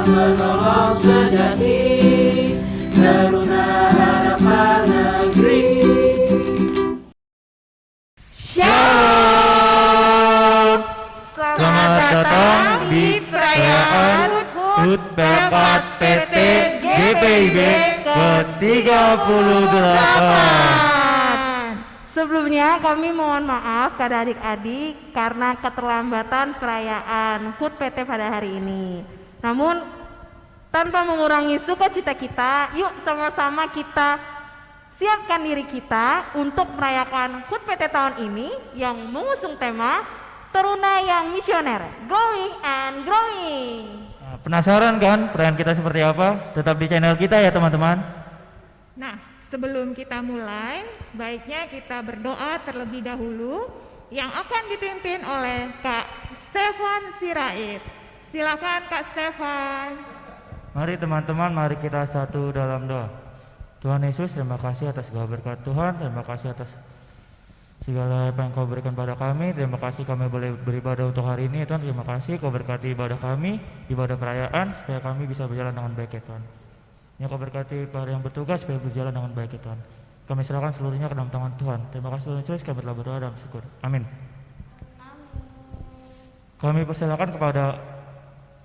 menolong sejati, Teruna Harapan Negeri. Shalom. Selamat datang di perayaan HUT Pelkat PT GPIB ke-38. Sebelumnya kami mohon maaf kepada adik-adik karena keterlambatan perayaan HUT PT pada hari ini. Namun tanpa mengurangi sukacita kita, yuk sama-sama kita siapkan diri kita untuk merayakan HUT PT tahun ini yang mengusung tema Teruna yang Misioner, Growing and Growing. Nah, penasaran kan perayaan kita seperti apa? Tetap di channel kita ya teman-teman. Nah, sebelum kita mulai, sebaiknya kita berdoa terlebih dahulu yang akan dipimpin oleh Kak Stefan Sirait. Silakan Kak Stefan. Mari teman-teman, mari kita satu dalam doa. Tuhan Yesus, terima kasih atas segala berkat Tuhan, terima kasih atas segala apa yang Kau berikan pada kami. Terima kasih kami boleh beribadah untuk hari ini Tuhan. Terima kasih Kau berkati ibadah kami, ibadah perayaan, supaya kami bisa berjalan dengan baik ya Tuhan. Yang Kau berkati para yang bertugas supaya berjalan dengan baik ya Tuhan. Kami serahkan seluruhnya ke dalam tangan Tuhan. Terima kasih Tuhan Yesus, kami telah berdoa dan bersyukur. Amin. Kami persilakan kepada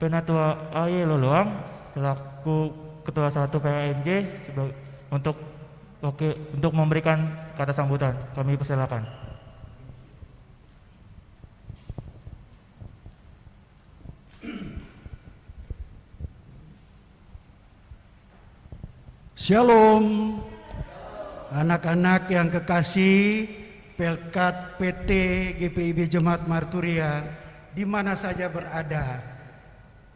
Penatua AY Loloang selaku Ketua 1 PHMJ untuk memberikan kata sambutan. Kami persilakan. Shalom, anak-anak yang kekasih Pelkat PT GPIB Jemaat Marturia di mana saja berada,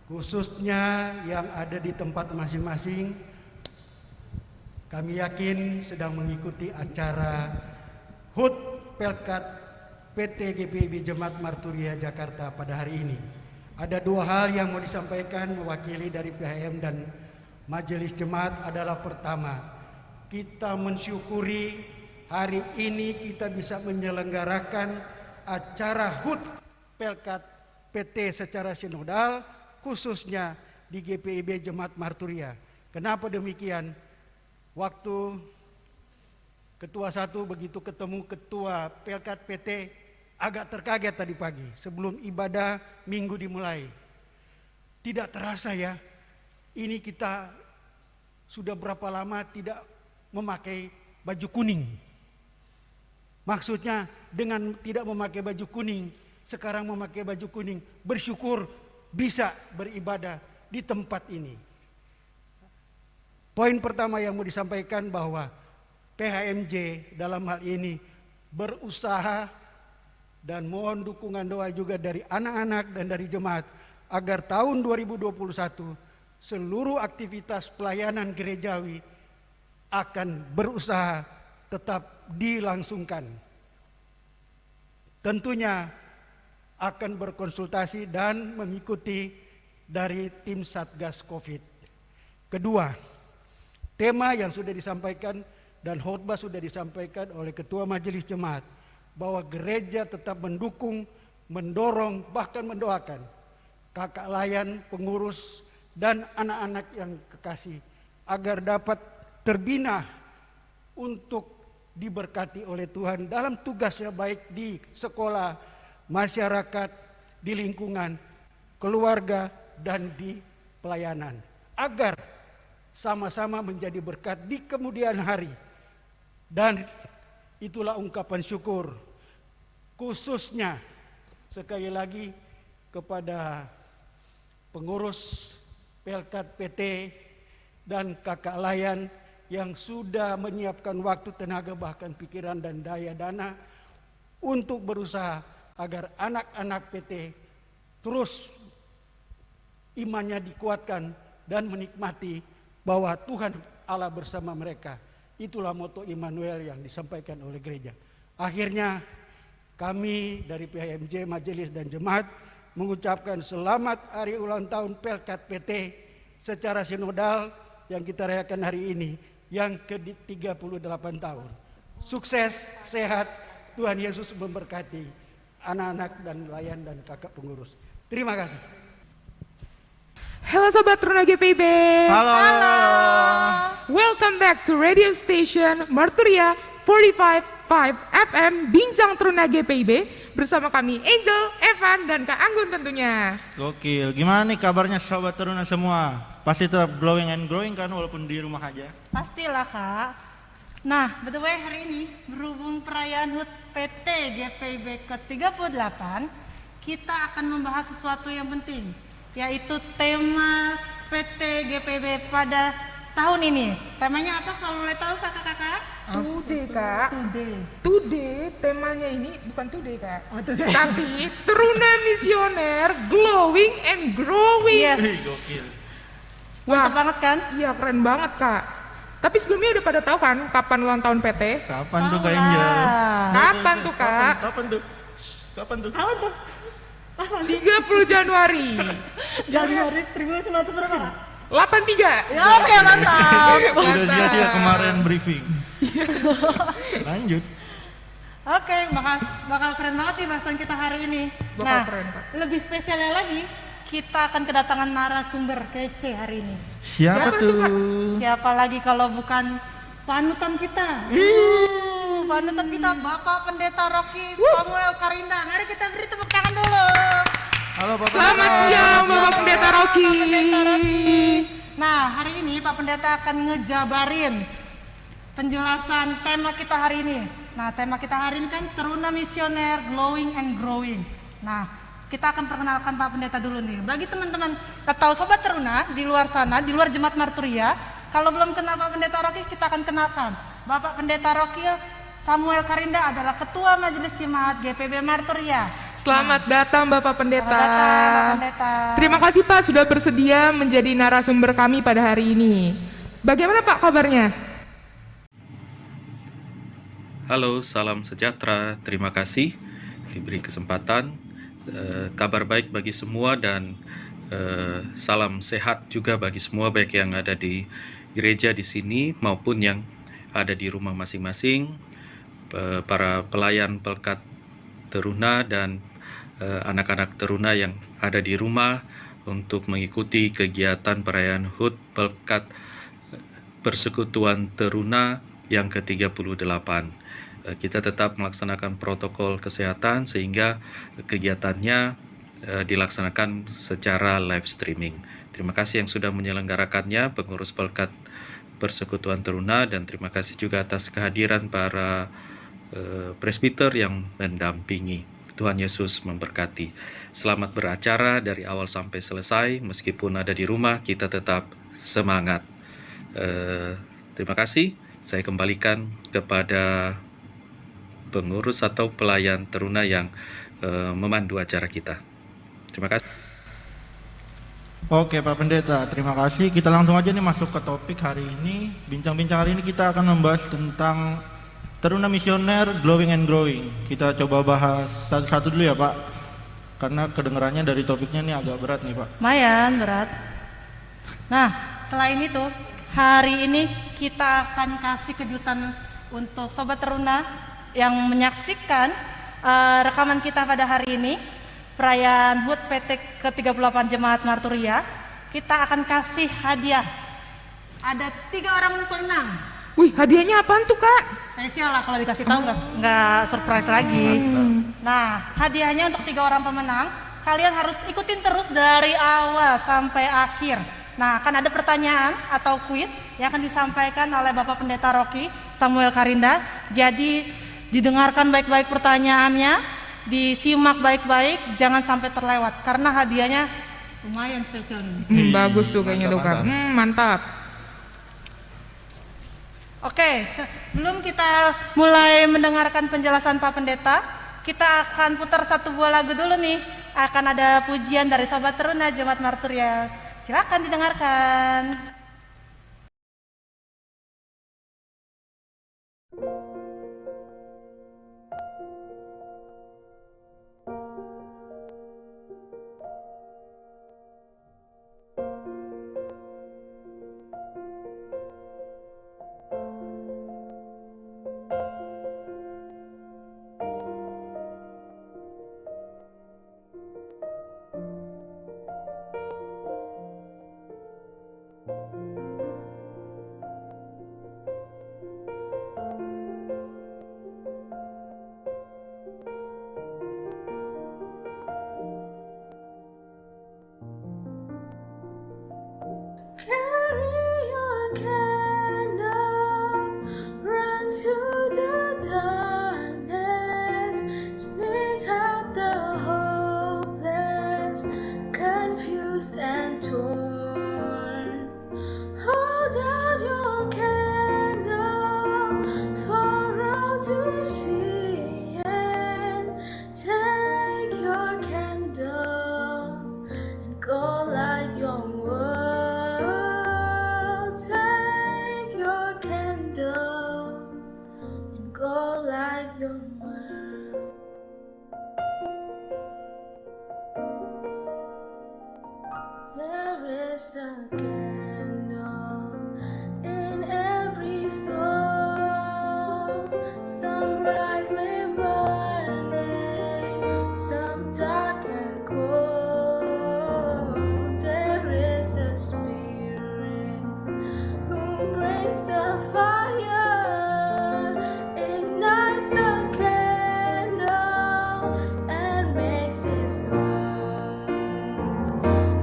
khususnya yang ada di tempat masing-masing. Kami yakin sedang mengikuti acara HUT Pelkat PT GPIB Jemaat Marturia Jakarta pada hari ini. Ada dua hal yang mau disampaikan mewakili dari PHM dan Majelis Jemaat adalah pertama, kita mensyukuri hari ini kita bisa menyelenggarakan acara HUT Pelkat PT secara sinodal khususnya di GPIB Jemaat Marturia. Kenapa demikian? Waktu Ketua 1 begitu ketemu Ketua Pelkat PT agak terkaget tadi pagi sebelum ibadah minggu dimulai. Tidak terasa ya, ini kita sudah berapa lama tidak memakai baju kuning. Maksudnya dengan tidak memakai baju kuning, sekarang memakai baju kuning, bersyukur bisa beribadah di tempat ini. Poin pertama yang mau disampaikan bahwa PHMJ dalam hal ini berusaha dan mohon dukungan doa juga dari anak-anak dan dari jemaat agar tahun 2021 seluruh aktivitas pelayanan gerejawi akan berusaha tetap dilangsungkan. Tentunya akan berkonsultasi dan mengikuti dari tim Satgas Covid. Kedua, tema yang sudah disampaikan dan khotbah sudah disampaikan oleh Ketua Majelis Jemaat bahwa gereja tetap mendukung, mendorong, bahkan mendoakan kakak layan, pengurus, dan anak-anak yang kekasih agar dapat terbina untuk diberkati oleh Tuhan dalam tugasnya baik di sekolah, masyarakat, di lingkungan, keluarga, dan di pelayanan agar sama-sama menjadi berkat di kemudian hari. Dan itulah ungkapan syukur khususnya sekali lagi kepada pengurus Pelkat PT dan kakak layan yang sudah menyiapkan waktu, tenaga, bahkan pikiran dan daya dana untuk berusaha agar anak-anak PT terus imannya dikuatkan dan menikmati bahwa Tuhan Allah bersama mereka. Itulah moto Immanuel yang disampaikan oleh gereja. Akhirnya kami dari PHMJ, Majelis dan Jemaat mengucapkan selamat hari ulang tahun Pelkat PT secara sinodal yang kita rayakan hari ini yang ke-38 tahun. Sukses, sehat, Tuhan Yesus memberkati anak-anak dan layan dan kakak pengurus. Terima kasih. Halo Sobat Teruna GPIB. Halo. Welcome back to radio station Marturia 45.5 FM Bincang Teruna GPIB bersama kami Angel, Evan, dan Kak Anggun tentunya. Gokil. Gimana nih kabarnya Sobat Teruna semua? Pasti tetap glowing and growing kan walaupun di rumah aja? Pastilah Kak. Nah, by the way hari ini berhubung perayaan HUT PT GPIB ke-38, kita akan membahas sesuatu yang penting, yaitu tema PT GPIB pada tahun ini. Temanya apa kalau boleh tahu kakak-kakak? Today Kak. Today. Today temanya ini bukan today Kak. Tapi Teruna Misioner Glowing and Growing. Yes. Gokil. Wah, Mantap banget kan? iya keren banget Kak. Tapi sebelumnya udah pada tahu kan kapan ulang tahun PT? Kapan tuh Kak Tahu Angel? lah. Kapan tuh Kak? Kapan tuh? Kapan tuh? Tahu tuh? 30 Januari Januari 1900 berapa? 83. Ya, oke mantap. Udah sia-sia kemarin briefing. Lanjut. Oke, bakal keren banget nih bahasan kita hari ini. Bakal keren, Kak. Lebih spesialnya lagi, kita akan kedatangan narasumber kece hari ini. Siapa tuh? Siapa lagi kalau bukan panutan kita? Panutan kita Bapak Pendeta Rocky Samuel Karinda. Mari kita beri tepuk tangan dulu. Halo Bapak. Selamat siang Bapak Pendeta Rocky. Bapak Pendeta Rocky. Nah, hari ini Pak Pendeta akan ngejabarin penjelasan tema kita hari ini. Nah, tema kita hari ini kan Teruna Misioner Glowing and Growing. Nah, kita akan perkenalkan Pak Pendeta dulu nih. Bagi teman-teman atau Sobat Teruna di luar sana, di luar Jemaat Marturia, kalau belum kenal Pak Pendeta Rocky, kita akan kenalkan. Bapak Pendeta Rocky Samuel Karinda adalah Ketua Majelis Jemaat GPIB Marturia. Selamat datang Bapak Pendeta. Selamat datang, Bapak Pendeta. Terima kasih Pak sudah bersedia menjadi narasumber kami pada hari ini. Bagaimana Pak kabarnya? Halo, salam sejahtera. Terima kasih diberi kesempatan. Kabar baik bagi semua dan salam sehat juga bagi semua baik yang ada di gereja di sini maupun yang ada di rumah masing-masing. Para pelayan Pelkat Teruna dan anak-anak Teruna yang ada di rumah untuk mengikuti kegiatan perayaan HUT Pelkat Persekutuan Teruna yang ke-38. Kita tetap melaksanakan protokol kesehatan sehingga kegiatannya dilaksanakan secara live streaming. Terima kasih yang sudah menyelenggarakannya, pengurus Pelkat Persekutuan Teruna, dan terima kasih juga atas kehadiran para presbiter yang mendampingi. Tuhan Yesus memberkati. Selamat beracara dari awal sampai selesai. Meskipun ada di rumah, kita tetap semangat. Terima kasih. Saya kembalikan kepada pengurus atau pelayan Teruna yang memandu acara kita. Terima kasih. Oke Pak Pendeta, terima kasih. Kita langsung aja nih masuk ke topik hari ini. Bincang-bincang hari ini kita akan membahas tentang Teruna Misioner Glowing and Growing. Kita coba bahas satu-satu dulu ya Pak, karena kedengarannya dari topiknya nih agak berat nih Pak. Lumayan berat. Nah, selain itu, hari ini kita akan kasih kejutan untuk Sobat Teruna yang menyaksikan rekaman kita pada hari ini, perayaan HUT PT ke-38 Jemaat Marturia. Kita akan kasih hadiah. Ada 3 orang pemenang. Wih, hadiahnya apaan tuh Kak? Spesial lah kalau dikasih tahu, nggak surprise lagi. Nah, hadiahnya untuk 3 orang pemenang, kalian harus ikutin terus dari awal sampai akhir. Nah, akan ada pertanyaan atau kuis yang akan disampaikan oleh Bapak Pendeta Rocky Samuel Karinda. Jadi didengarkan baik-baik pertanyaannya, disimak baik-baik, jangan sampai terlewat karena hadiahnya lumayan spesial nih. Bagus tuh kayaknya tuh Kak. Mantap. Oke, sebelum kita mulai mendengarkan penjelasan Pak Pendeta, kita akan putar satu buah lagu dulu nih. Akan ada pujian dari Sobat Teruna Jemaat Marturia. Silakan didengarkan. out your candle for all to see, and take your candle and go light your world. Take your candle and go light your world. There is a candle in every soul, some brightly burning, some dark and cold. There is a spirit who brings the fire, ignites the candle, and makes it burn.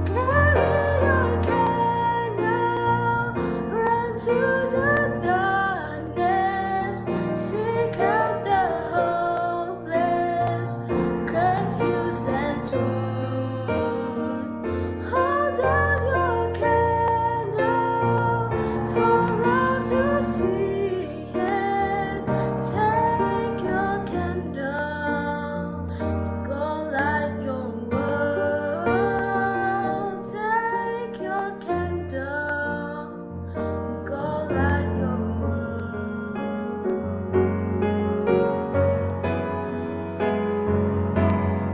Carry your candle, run to the darkness, seek out the hopeless, confused and torn. Hold out your candle for all to see, and take your candle and go light your world. Take your candle and go light your world.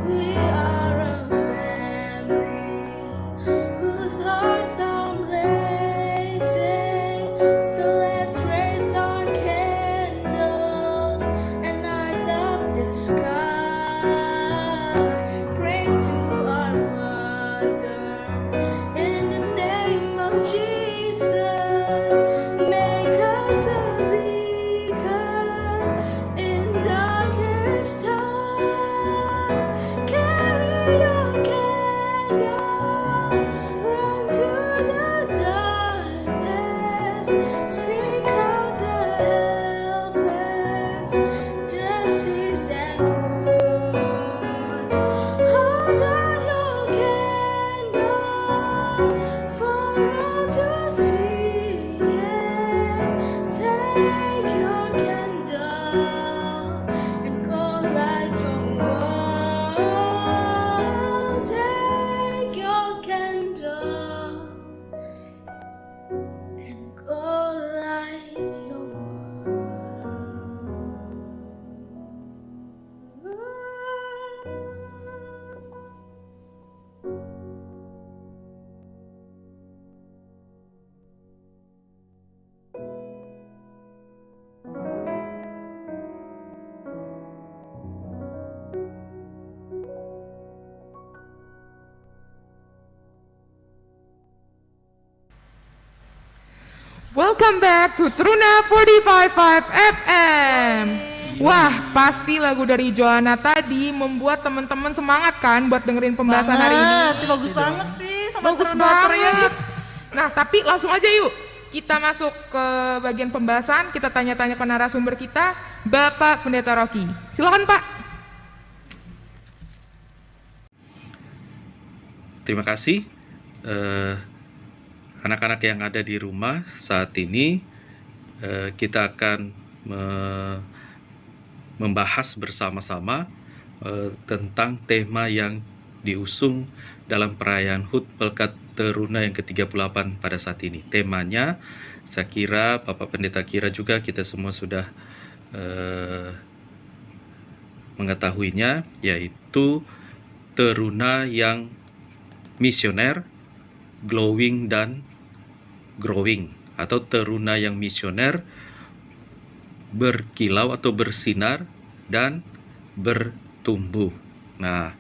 We are a family whose hearts are blazing, so let's raise our candles and light up the sky. Pray to our Father in the name of Jesus. Make us a beacon in darkest times. Carry your candle, run to the darkness, seek out the helpless, deceased and poor. Hold out your candle for all to see, and take your candle and go light your world. Take your candle and go light your world. Welcome back to Truna 45.5 FM. Wah, pasti lagu dari Joanna tadi membuat teman-teman semangat kan buat dengerin pembahasan hari ini. Itu bagus banget sih, Sobat Bagus Truna Matoria. banget. Nah, tapi langsung aja yuk. Kita masuk ke bagian pembahasan, kita tanya-tanya ke narasumber kita, Bapak Pendeta Rocky. Silakan, Pak. Terima kasih. Anak-anak yang ada di rumah saat ini, kita akan membahas bersama-sama tentang tema yang diusung dalam perayaan HUT Pelkat Teruna yang ke-38 pada saat ini. Temanya, saya kira Bapak Pendeta kira juga kita semua sudah mengetahuinya, yaitu Teruna yang misioner, glowing dan growing, atau teruna yang misioner, berkilau atau bersinar dan bertumbuh. Nah,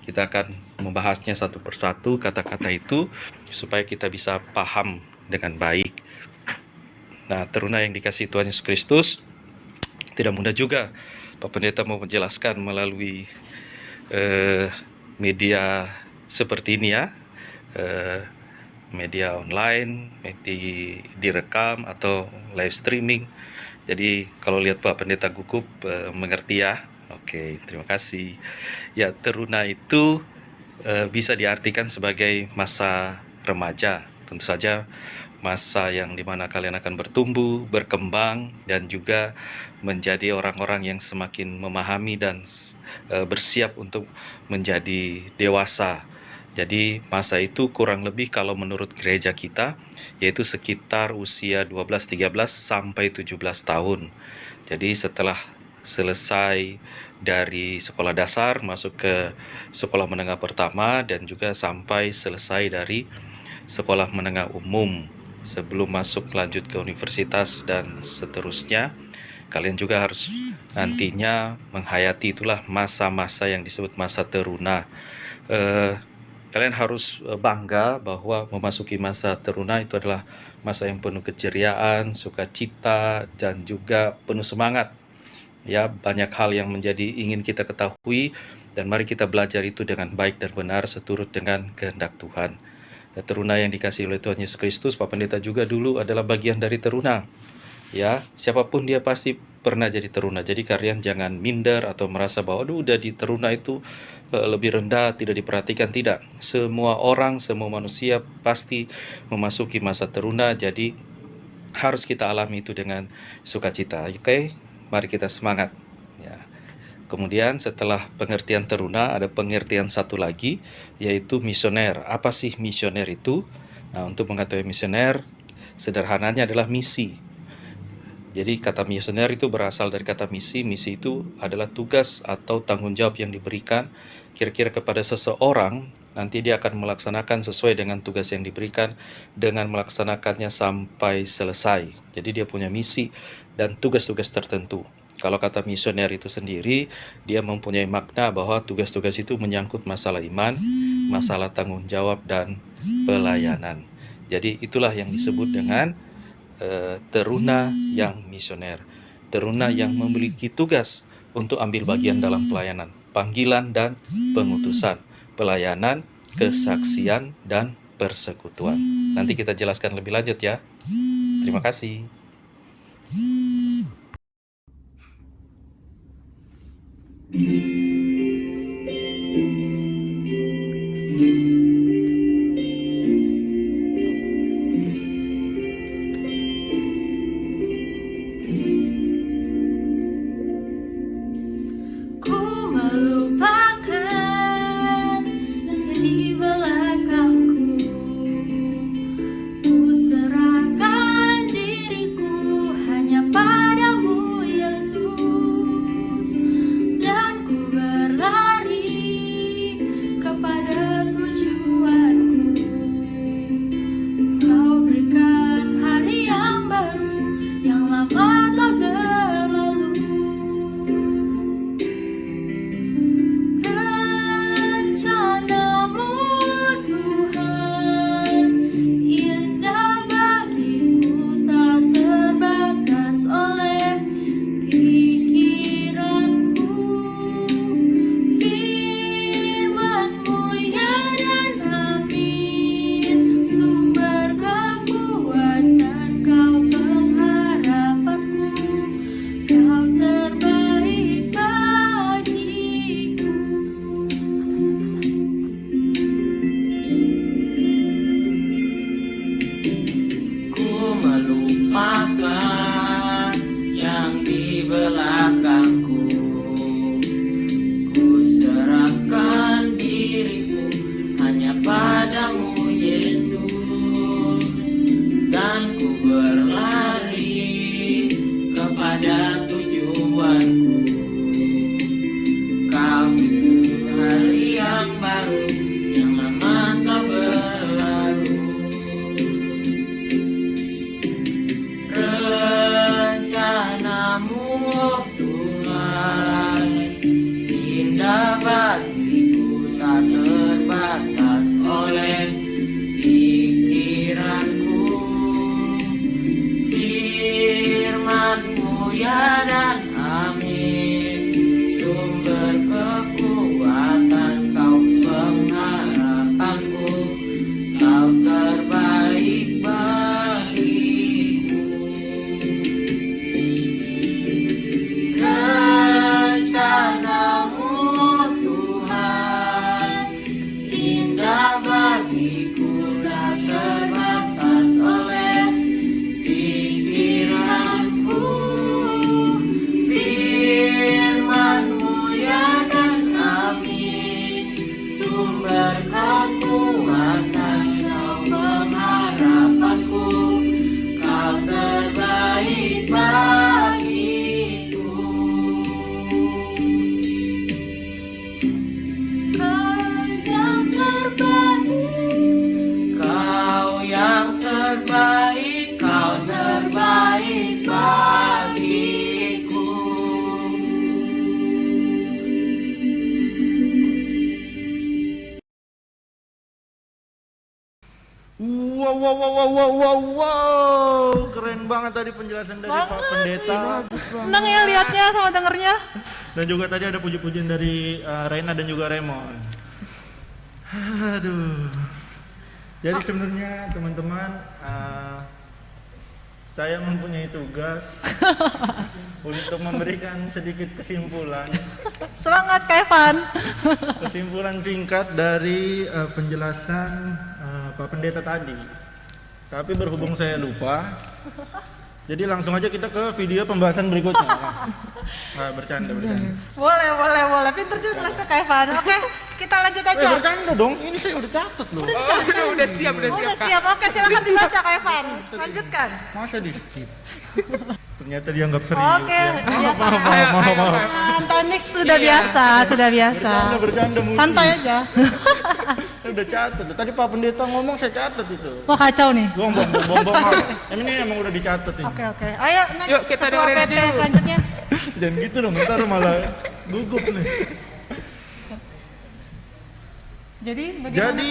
kita akan membahasnya satu persatu kata-kata itu supaya kita bisa paham dengan baik. Nah, teruna yang dikasihi Tuhan Yesus Kristus, tidak mudah juga Pak Pendeta mau menjelaskan melalui media seperti ini ya, media online, direkam atau live streaming. Jadi kalau lihat Pak Pendeta gugup, mengerti ya. Oke, terima kasih. Ya, teruna itu bisa diartikan sebagai masa remaja. Tentu saja masa yang dimana kalian akan bertumbuh, berkembang, dan juga menjadi orang-orang yang semakin memahami dan bersiap untuk menjadi dewasa. Jadi masa itu kurang lebih kalau menurut gereja kita, yaitu sekitar usia 12, 13, sampai 17 tahun. Jadi setelah selesai dari sekolah dasar, masuk ke sekolah menengah pertama, dan juga sampai selesai dari sekolah menengah umum. Sebelum masuk lanjut ke universitas dan seterusnya, kalian juga harus nantinya menghayati itulah masa-masa yang disebut masa teruna. Kalian harus bangga bahwa memasuki masa teruna itu adalah masa yang penuh keceriaan, sukacita, dan juga penuh semangat. Ya, banyak hal yang menjadi ingin kita ketahui, dan mari kita belajar itu dengan baik dan benar seturut dengan kehendak Tuhan. Teruna yang dikasihi oleh Tuhan Yesus Kristus, Pak Pendeta juga dulu adalah bagian dari teruna. Ya, siapapun dia pasti pernah jadi teruna. Jadi kalian jangan minder atau merasa bahwa udah di teruna itu lebih rendah, tidak diperhatikan. Tidak, semua orang, semua manusia pasti memasuki masa teruna. Jadi harus kita alami itu dengan sukacita. Oke, mari kita semangat. Ya. Kemudian setelah pengertian teruna, ada pengertian satu lagi, yaitu misioner. Apa sih misioner itu? Nah, untuk mengetahui misioner, sederhananya adalah misi. Jadi kata misioner itu berasal dari kata misi. Misi itu adalah tugas atau tanggung jawab yang diberikan kira-kira kepada seseorang. Nanti dia akan melaksanakan sesuai dengan tugas yang diberikan, dengan melaksanakannya sampai selesai. Jadi dia punya misi dan tugas-tugas tertentu. Kalau kata misioner itu sendiri, dia mempunyai makna bahwa tugas-tugas itu menyangkut masalah iman, masalah tanggung jawab, dan pelayanan. Jadi itulah yang disebut dengan teruna yang misioner. Teruna yang memiliki tugas untuk ambil bagian dalam pelayanan, panggilan dan pengutusan, pelayanan, kesaksian, dan persekutuan. Nanti kita jelaskan lebih lanjut ya. Terima kasih. Ku melupakan yang di belakangku. Ku serahkan diriku hanya padamu, Yesus, dan ku berlari kepada tujuanku. Kau berikan hari yang baru, yang lama telah berlalu. Rencanamu, Tuhan, indah bagiku, tak terbatas oleh pikiranku. Firman-Mu ya dan amin, sumber kekuatan, Kau pengharapanku, Kau terbaik bagiku. Ku melupakan yang di belakangku. Ku serahkan diriku hanya padamu, Yesus, dan ku berlari kepada tujuanku. Kau itu hari yang baru, yang lama telah berlalu. Rencanamu, oh Tuhan, indah bagiku, tak terbatas oleh pikiranku. Firman-Mu ya dan amin, sumber kekuatan, Kau pengharapanku, Kau terbaik bagiku. Rencanamu, Tuhan, indah bagiku, tak terbatas oleh Wow, keren banget tadi penjelasan dari Pak Pendeta. Senang ya lihatnya sama dengernya. Dan juga tadi ada puji-pujian dari Reina dan juga Raymond. Aduh. Jadi sebenarnya teman-teman, saya mempunyai tugas untuk memberikan sedikit kesimpulan. Semangat Kak Evan. Kesimpulan singkat dari penjelasan Pak Pendeta tadi. Tapi berhubung saya lupa, jadi langsung aja kita ke video pembahasan berikutnya. Bercanda. Boleh. Pinter juga Kak Evan. Oke, kita lanjut aja. Bercanda dong, ini saya udah catat loh. Udah siap. Udah siap. Oke, silakan dibaca Kak Evan. Lanjutkan. Masa di skip? Ternyata dianggap serius Oke, ya. biasa. Maaf. Antonix sudah biasa. Bercanda mulu. Santai aja. Saya udah catat. Tadi Pak Pendeta ngomong saya catat itu. Wah kacau nih. Bong. Ini emang udah dicatat ini. Oke. Ayo next. Yuk, kita Ketua dengerin PT aja yuk. selanjutnya. Jangan gitu dong, ntar malah gugup nih. Jadi bagaimana? Jadi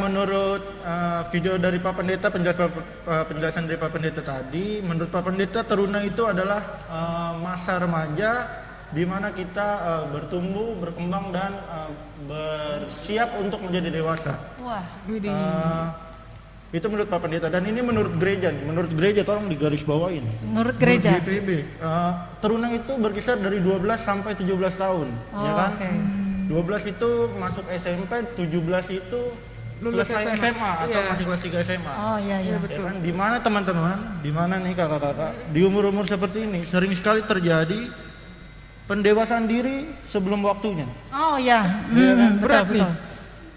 menurut video dari Pak Pendeta, penjelasan dari Pak Pendeta tadi, menurut Pak Pendeta teruna itu adalah masa remaja di mana kita bertumbuh, berkembang dan bersiap untuk menjadi dewasa. Wah. Itu menurut Pak Pendeta dan ini menurut gereja nih. Menurut gereja tolong digaris bawain. Menurut gereja. Menurut GPB, teruna itu berkisar dari 12 sampai 17 tahun, ya kan? Oke. 12 itu masuk SMP, 17 itu Lulus selesai SMA atau Iya. masih kelas 3 SMA. Oh iya. Ya kan? Di mana teman-teman? Di mana nih kakak-kakak? Di umur-umur seperti ini sering sekali terjadi pendewasaan diri sebelum waktunya. Oh iya. Iya kan? Betul.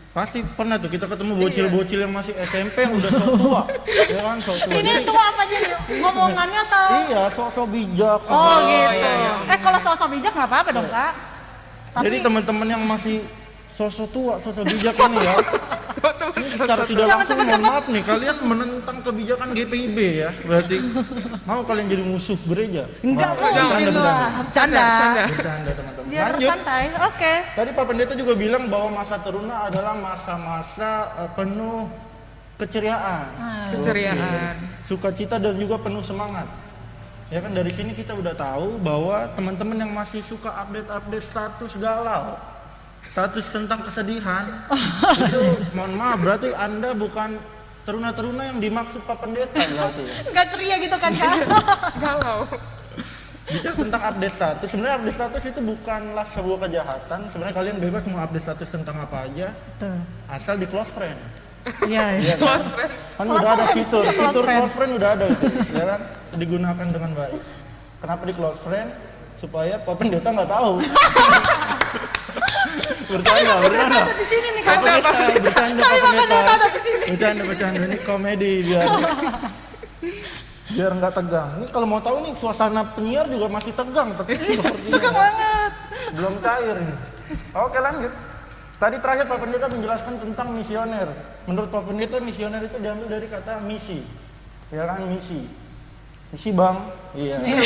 Pasti pernah tuh kita ketemu bocil-bocil yang masih SMP yang udah sok tua. Ya kan, sok tua. Ini tua apa aja nih? Ngomongannya atau? Iya, sok-sok bijak. Oh gitu. iya. Kalau sosok bijak nggak apa-apa dong Kak. Jadi teman-teman yang masih sosok tua, sosok bijak ini ya. Ini secara tidak langsung mohon maaf nih, kalian menentang kebijakan GPIB ya. Berarti mau kalian jadi musuh gereja? Enggak Maaf, bercanda. Bercanda teman-teman. Biar Lanjut. santai. Oke. Tadi Pak Pendeta juga bilang bahwa masa teruna adalah masa-masa penuh keceriaan. Keceriaan. Sukacita dan juga penuh semangat. Ya kan dari sini kita udah tahu bahwa teman-teman yang masih suka update status galau, status tentang kesedihan, itu mohon maaf berarti Anda bukan teruna-teruna yang dimaksud Pak Pendeta berarti. Enggak ceria gitu kan Kak? Galau. Bicara tentang update status, sebenarnya update status itu bukanlah sebuah kejahatan. Sebenarnya kalian bebas mau update status tentang apa aja, asal di close friend. Iya. Kan udah ada fitur close friend udah ada itu, ya kan? Digunakan dengan baik. Kenapa di close friend? Supaya Pak Pendeta nggak tahu. Bercanda. Bercanda di sini nih Kak. Bercanda Pak Pendeta. Bercanda ini komedi biar nggak tegang. Ini kalau mau tahu nih suasana penyiar juga masih tegang seperti Tegang banget. belum cair ini. Oke lanjut. Tadi terakhir Pak Pendeta menjelaskan tentang misioner. Menurut Pak Pendeta misioner itu diambil dari kata misi. Ya kan misi. Misi Bang. Iya. Aduh,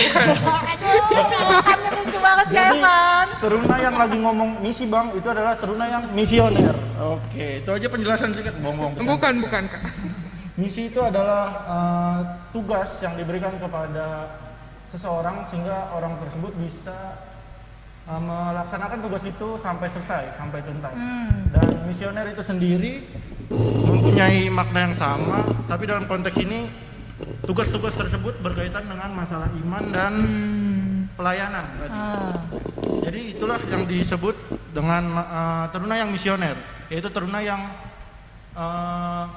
lucu banget Kak Jadi Evan. teruna yang lagi ngomong misi Bang itu adalah teruna yang misioner. Oke, itu aja penjelasan singkat. Bukan Kak. Misi itu adalah tugas yang diberikan kepada seseorang sehingga orang tersebut bisa melaksanakan tugas itu sampai selesai, sampai tuntas. Dan misioner itu sendiri mempunyai makna yang sama, tapi dalam konteks ini tugas-tugas tersebut berkaitan dengan masalah iman dan pelayanan. Jadi itulah yang disebut dengan teruna yang misioner, yaitu teruna yang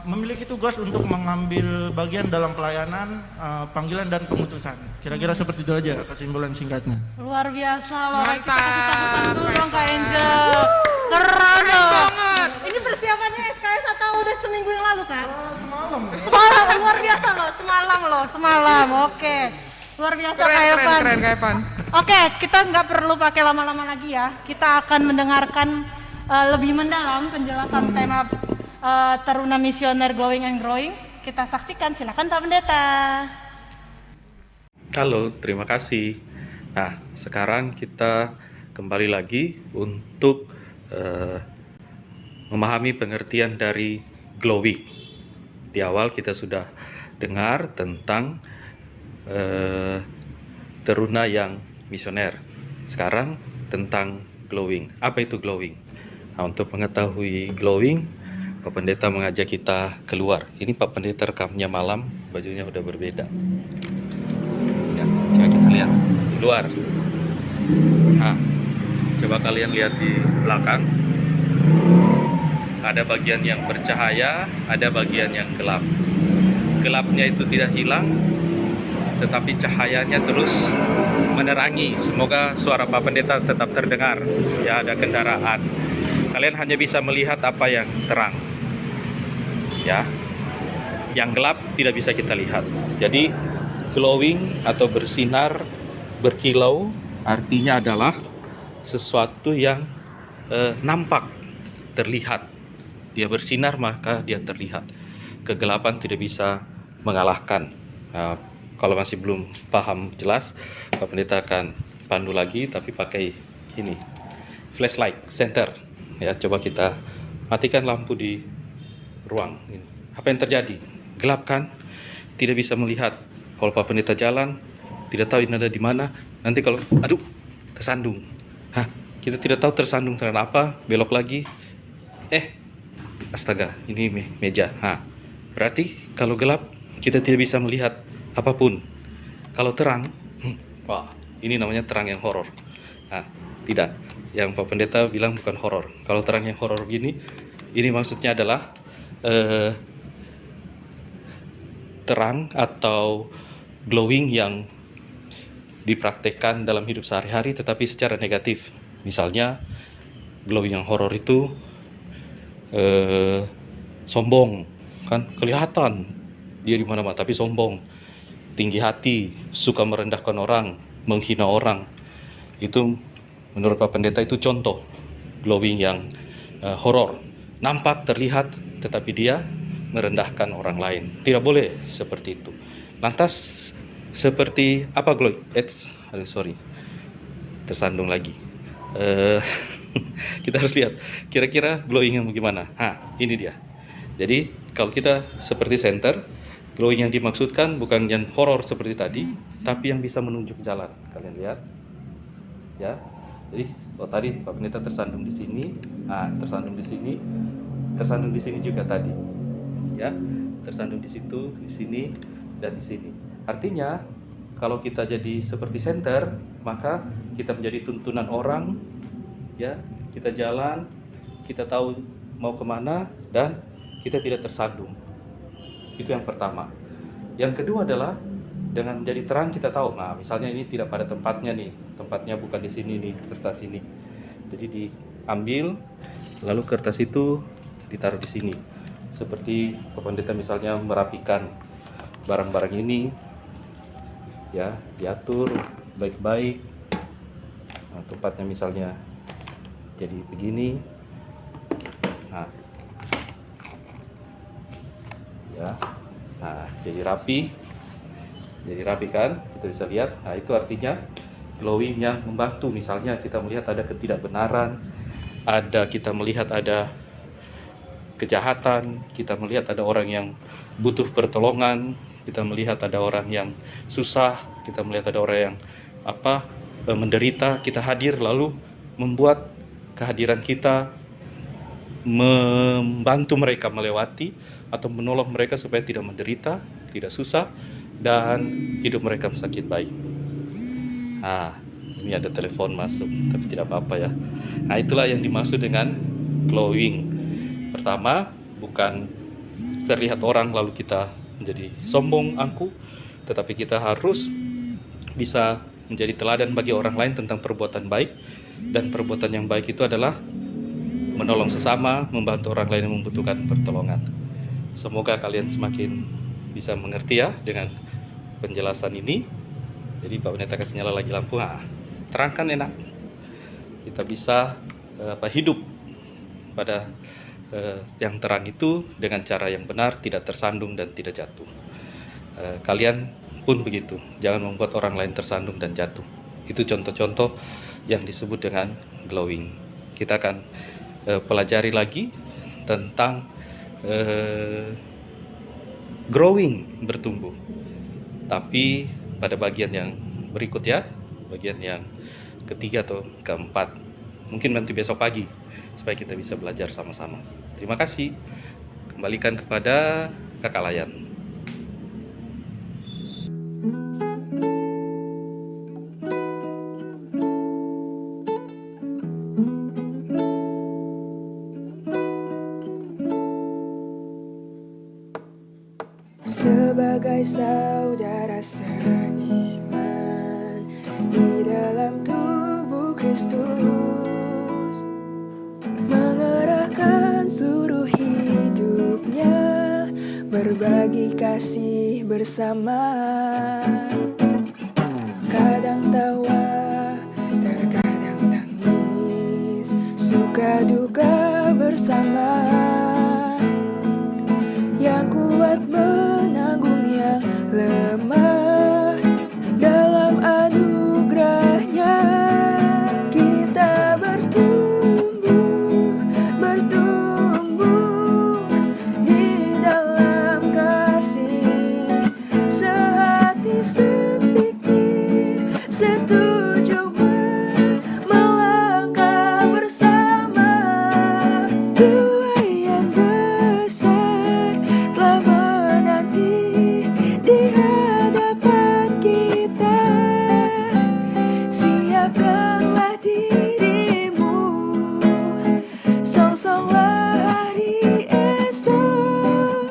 memiliki tugas untuk mengambil bagian dalam pelayanan, panggilan dan pengutusan. Kira-kira seperti itu aja kesimpulan singkatnya. Luar biasa loh. Kita kasih tepuk tangan dulu dong Kak Angel. Keren loh. Ini persiapannya SKS atau udah seminggu yang lalu Kak? Semalam. Luar biasa loh. Semalam. Oke. Luar biasa Kak Evan. Keren Kak Evan. Oke, kita nggak perlu pakai lama-lama lagi ya. Kita akan mendengarkan lebih mendalam penjelasan tema Teruna Misioner Glowing and Growing. Kita saksikan, silakan Pak Pendeta. Halo, terima kasih. Nah, sekarang kita kembali lagi untuk memahami pengertian dari glowing. Di awal kita sudah dengar tentang teruna yang misioner. Sekarang tentang glowing. Apa itu glowing? Nah, untuk mengetahui glowing, Pak Pendeta mengajak kita keluar. Ini Pak Pendeta rekamnya malam, bajunya udah berbeda. Ya, coba kita lihat di luar. Nah, coba kalian lihat di belakang. Ada bagian yang bercahaya, ada bagian yang gelap. Gelapnya itu tidak hilang, tetapi cahayanya terus menerangi. Semoga suara Pak Pendeta tetap terdengar. Ya, ada kendaraan. Kalian hanya bisa melihat apa yang terang. Ya. Yang gelap tidak bisa kita lihat. Jadi glowing atau bersinar, berkilau artinya adalah sesuatu yang nampak, terlihat. Dia bersinar maka dia terlihat. Kegelapan tidak bisa mengalahkan. Nah, kalau masih belum paham jelas, Pak Pendeta akan pandu lagi, tapi pakai ini, flashlight center. Ya, coba kita matikan lampu di ruang ini. Apa yang terjadi? Gelap kan? Tidak bisa melihat. Kalau Pak Pendeta jalan, tidak tahu ini ada di mana. Nanti kalau, aduh, tersandung. Hah, kita tidak tahu tersandung karena apa, belok lagi. Astaga, ini meja. Berarti kalau gelap, kita tidak bisa melihat apapun. Kalau terang, wah, ini namanya terang yang horor. Tidak. Yang Pak Pendeta bilang bukan horor. Kalau terang yang horor gini, ini maksudnya adalah terang atau glowing yang dipraktekkan dalam hidup sehari-hari tetapi secara negatif. Misalnya glowing yang horor itu sombong, kan kelihatan dia di mana-mana tapi sombong, tinggi hati, suka merendahkan orang, menghina orang. Itu menurut Pak Pendeta itu contoh glowing yang horor, nampak, terlihat, tetapi dia merendahkan orang lain. Tidak boleh seperti itu. Lantas seperti apa glowing? Tersandung lagi. Kita harus lihat kira-kira glowing yang bagaimana. Ini dia. Jadi kalau kita seperti center, glowing yang dimaksudkan bukan yang horor seperti tadi, tapi yang bisa menunjuk jalan. Kalian lihat, ya. Jadi tadi Pak Pendeta tersandung di sini, tersandung di sini, tersandung di sini juga tadi, ya. Tersandung di situ, di sini, dan di sini. Artinya kalau kita jadi seperti center, maka kita menjadi tuntunan orang. Ya, kita jalan, kita tahu mau kemana, dan kita tidak tersandung. Itu yang pertama. Yang kedua adalah dengan menjadi terang kita tahu. Misalnya ini tidak pada tempatnya nih, tempatnya bukan di sini nih, kertas ini. Jadi diambil, lalu kertas itu ditaruh di sini. Seperti Pak Pendeta misalnya merapikan barang-barang ini, ya, diatur baik-baik. Tempatnya misalnya jadi begini, jadi rapi kan, kita bisa lihat. Itu artinya glowing yang membantu. Misalnya kita melihat ada ketidakbenaran, kita melihat ada kejahatan, kita melihat ada orang yang butuh pertolongan, kita melihat ada orang yang susah, kita melihat ada orang yang menderita, kita hadir lalu membuat kehadiran kita membantu mereka melewati atau menolong mereka supaya tidak menderita, tidak susah, dan hidup mereka sakit baik. Ini ada telepon masuk, tapi tidak apa-apa ya. Itulah yang dimaksud dengan glowing. Pertama, bukan terlihat orang lalu kita menjadi sombong, angkuh, tetapi kita harus bisa menjadi teladan bagi orang lain tentang perbuatan baik. Dan perbuatan yang baik itu adalah menolong sesama, membantu orang lain yang membutuhkan pertolongan. Semoga kalian semakin bisa mengerti ya dengan penjelasan ini. Jadi Pak Pendeta kasih nyala lagi lampu. Terangkan enak. Kita bisa hidup pada yang terang itu dengan cara yang benar, tidak tersandung dan tidak jatuh. Kalian pun begitu. Jangan membuat orang lain tersandung dan jatuh. Itu contoh-contoh yang disebut dengan glowing. Kita akan pelajari lagi tentang growing, bertumbuh. Tapi pada bagian yang berikut ya, bagian yang ketiga atau keempat, mungkin nanti besok pagi, supaya kita bisa belajar sama-sama. Terima kasih. Kembalikan kepada Kakak Layan. Sebagai saudara seiman di dalam tubuh Kristus, mengerahkan seluruh hidupnya berbagi kasih bersama. Kadang tawa, terkadang tangis, suka duka bersama. Yang kuat menanggung yang lemah, dalam anugerahnya kita bertumbuh, bertumbuh di dalam kasih, sehati sepikir, setujuan melangkah bersama. Tuhan yang besar telah menanti di hadapan kita. Siapkanlah dirimu, songsonglah hari esok,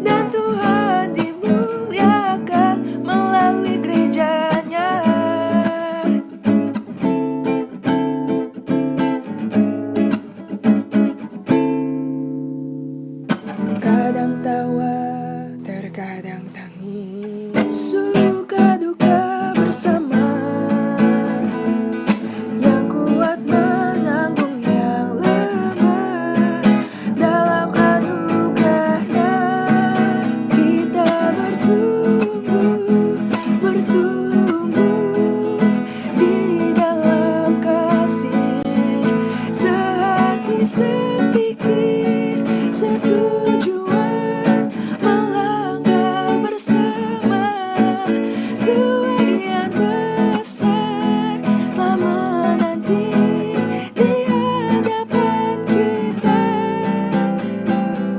dan Tuhan dimuliakan melalui gerejanya. Kadang tawa, terkadang tangis, suka duka bersama. Yang kuat menanggung yang lemah, dalam anugerahnya kita bertumbuh, bertumbuh di dalam kasih, sehati sepikir, setujuan melangkah bersama. Tuhan yang besar telah menanti di hadapan kita.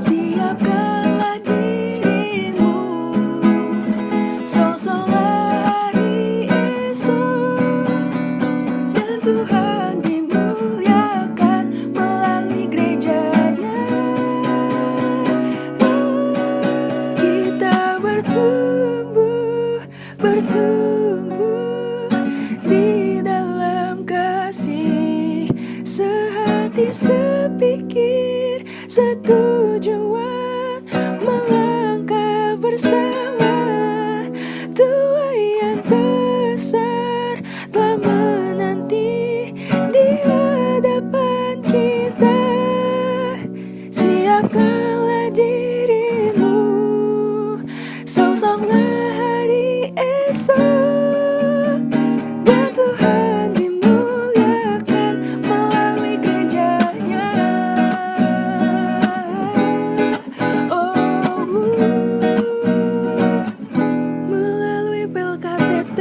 Siapkanlah dirimu, songsonglah hari esok, dan Tuhan dimuliakan melalui gerejanya. Kita bertumbuh, bertumbuh di dalam kasih, sehati sepikir, setujuan melangkah bersama. Tuhan yang besar telah menanti di hadapan kita. Siapkanlah dirimu, songsonglah hari esok, dan Tuhan dimuliakan melalui gerejanya. Oh, melalui PLKTT.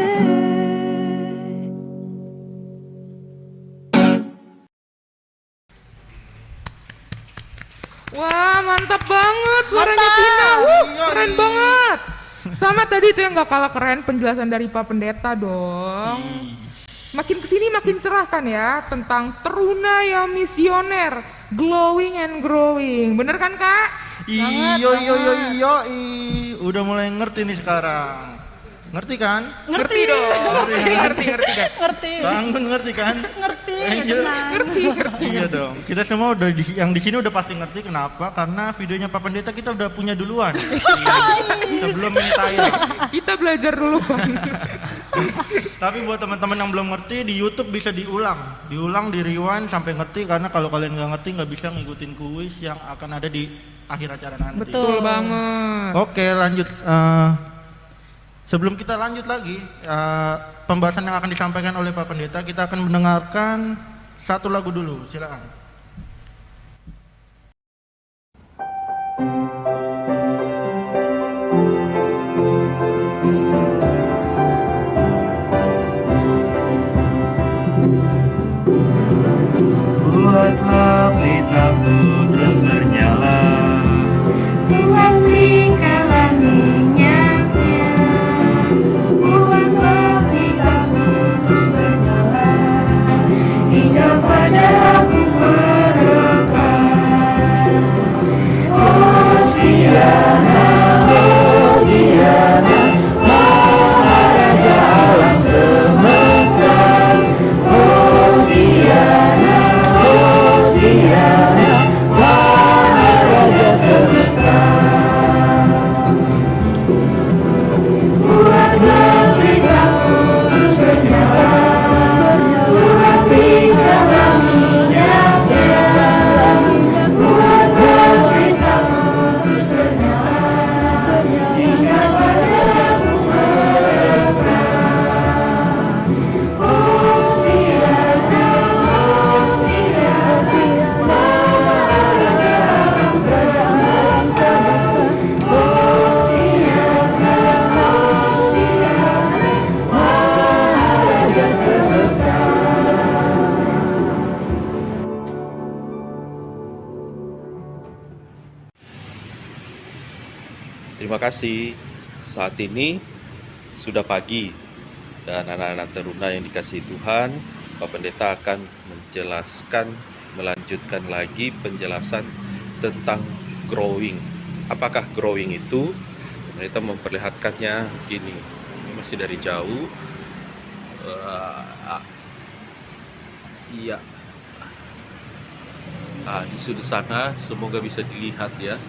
Wah, mantap banget suaranya Tina. Keren banget. Sama tadi itu yang gak kalah keren penjelasan dari Pak Pendeta dong. Makin kesini makin cerah kan ya tentang teruna yang misioner, glowing and growing. Bener kan Kak? Iyo, udah mulai ngerti nih sekarang. Ngerti kan? Ngerti dong. Ngerti kan? Ngerti. Bangun ngerti kan? Ngerti. Angel. Ngerti. Iya dong. Kita semua udah yang di sini udah pasti ngerti kenapa? Karena videonya Pak Pendeta kita udah punya duluan. Sebelum ini tayang. Kita belajar duluan. Tapi buat teman-teman yang belum ngerti di YouTube bisa diulang, di rewind sampai ngerti, karena kalau kalian nggak ngerti nggak bisa ngikutin kuis yang akan ada di akhir acara nanti. Betul banget. Oke, lanjut. Sebelum kita lanjut lagi pembahasan yang akan disampaikan oleh Pak Pendeta, kita akan mendengarkan satu lagu dulu. Silakan. Buatlah pelitamu terus bernyala, Tuhan berikanlah minyaknya. Buatlah pelitamu terus bernyala, hingga fajar agung merekah. Hosiana, Hosiana, Maharaja Allah semesta. Hosiana, Hosiana, Maharaja semesta. Buatlah pelitamu terus bernyala, Tuhan berikanlah minyaknya. Buatlah pelitamu terus bernyala, hingga fajar agung merekah. Hosiana, Hosiana, Maharaja alam semesta. Hosiana, Hosiana, Maharaja semesta. Terima kasih. Saat ini sudah pagi dan anak-anak teruna yang dikasihi Tuhan, Pak Pendeta akan melanjutkan lagi penjelasan tentang growing. Apakah growing itu? Pendeta memperlihatkannya begini. Ini masih dari jauh. Iya. Di sudut sana semoga bisa dilihat ya.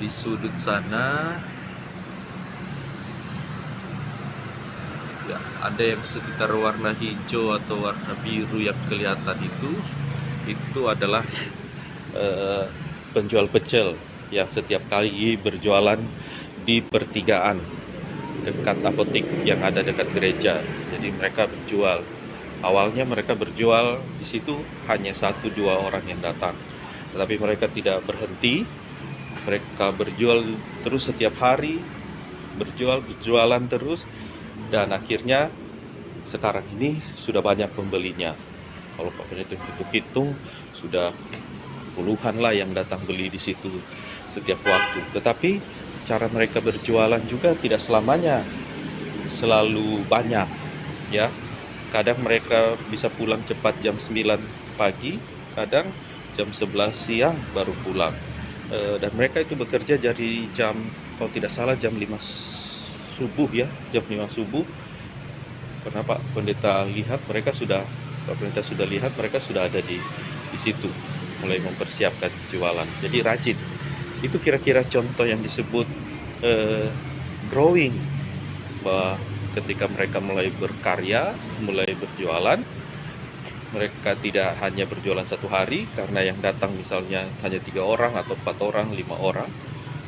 Di sudut sana ya, ada yang sekitar warna hijau atau warna biru yang kelihatan itu adalah penjual pecel yang setiap kali berjualan di pertigaan dekat apotek yang ada dekat gereja. Jadi mereka berjual. Awalnya mereka berjual di situ hanya 1-2 orang yang datang, tetapi mereka tidak berhenti. Mereka berjual terus setiap hari, berjualan terus, dan akhirnya sekarang ini sudah banyak pembelinya. Kalau Pak Pendeta hitung-hitung sudah puluhan lah yang datang beli di situ setiap waktu. Tetapi cara mereka berjualan juga tidak selamanya selalu banyak, ya. Kadang mereka bisa pulang cepat jam 9 pagi, kadang jam 11 siang baru pulang. Dan mereka itu bekerja dari jam, kalau tidak salah jam 5 subuh ya, jam 5 subuh. Karena Pak Pendeta lihat mereka sudah ada di situ, mulai mempersiapkan jualan. Jadi rajin. Itu kira-kira contoh yang disebut growing, bahwa ketika mereka mulai berkarya, mulai berjualan, mereka tidak hanya berjualan satu hari, karena yang datang misalnya hanya 3 orang atau 4 orang, 5 orang,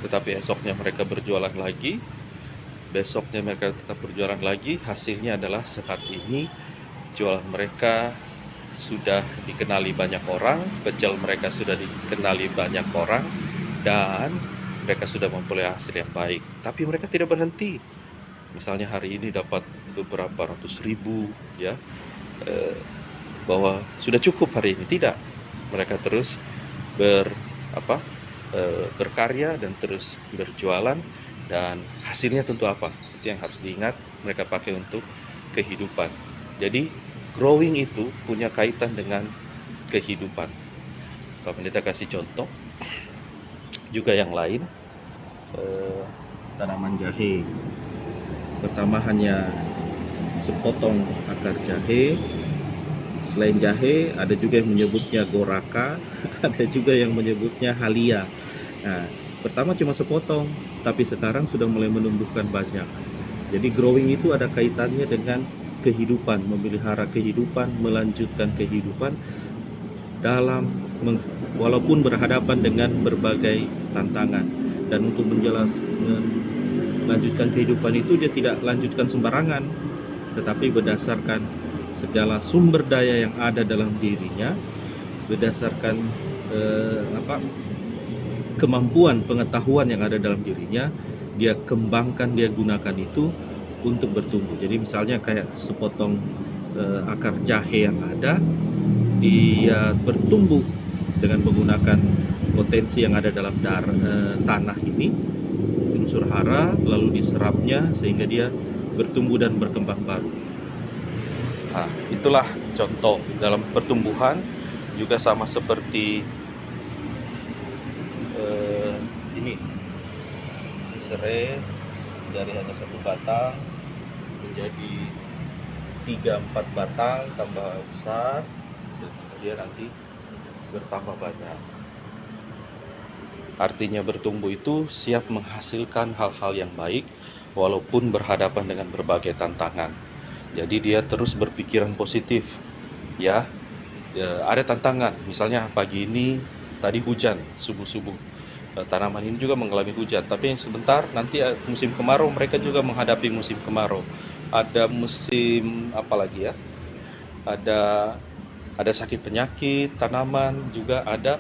tetapi esoknya mereka berjualan lagi, besoknya mereka tetap berjualan lagi. Hasilnya adalah saat ini jualan mereka sudah dikenali banyak orang, pecel mereka sudah dikenali banyak orang, dan mereka sudah memperoleh hasil yang baik. Tapi mereka tidak berhenti. Misalnya hari ini dapat beberapa ratus ribu, ya, bahwa sudah cukup hari ini. Tidak, mereka terus berkarya dan terus berjualan, dan hasilnya tentu apa? Itu yang harus diingat, mereka pakai untuk kehidupan. Jadi growing itu punya kaitan dengan kehidupan. Pak Pendeta kasih contoh juga yang lain, tanaman jahe. Pertama hanya sepotong akar jahe. Selain jahe, ada juga yang menyebutnya goraka, ada juga yang menyebutnya halia. Nah, pertama cuma sepotong, tapi sekarang sudah mulai menumbuhkan banyak. Jadi growing itu ada kaitannya dengan kehidupan, memelihara kehidupan, melanjutkan kehidupan dalam walaupun berhadapan dengan berbagai tantangan. Dan untuk melanjutkan kehidupan itu dia tidak lanjutkan sembarangan, tetapi berdasarkan segala sumber daya yang ada dalam dirinya, berdasarkan kemampuan pengetahuan yang ada dalam dirinya, dia kembangkan, dia gunakan itu untuk bertumbuh. Jadi misalnya kayak sepotong akar jahe yang ada, dia bertumbuh dengan menggunakan potensi yang ada dalam tanah ini, unsur hara, lalu diserapnya sehingga dia bertumbuh dan berkembang baru. Nah, itulah contoh dalam pertumbuhan, juga sama seperti ini serai dari hanya satu batang menjadi 3-4 batang tambah besar, dan kemudian nanti bertambah banyak. Artinya bertumbuh itu siap menghasilkan hal-hal yang baik walaupun berhadapan dengan berbagai tantangan. Jadi dia terus berpikiran positif. Ya, ada tantangan. Misalnya pagi ini tadi hujan subuh-subuh. Tanaman ini juga mengalami hujan, tapi sebentar nanti musim kemarau, mereka juga menghadapi musim kemarau. Ada musim apa lagi ya? Ada sakit penyakit tanaman juga ada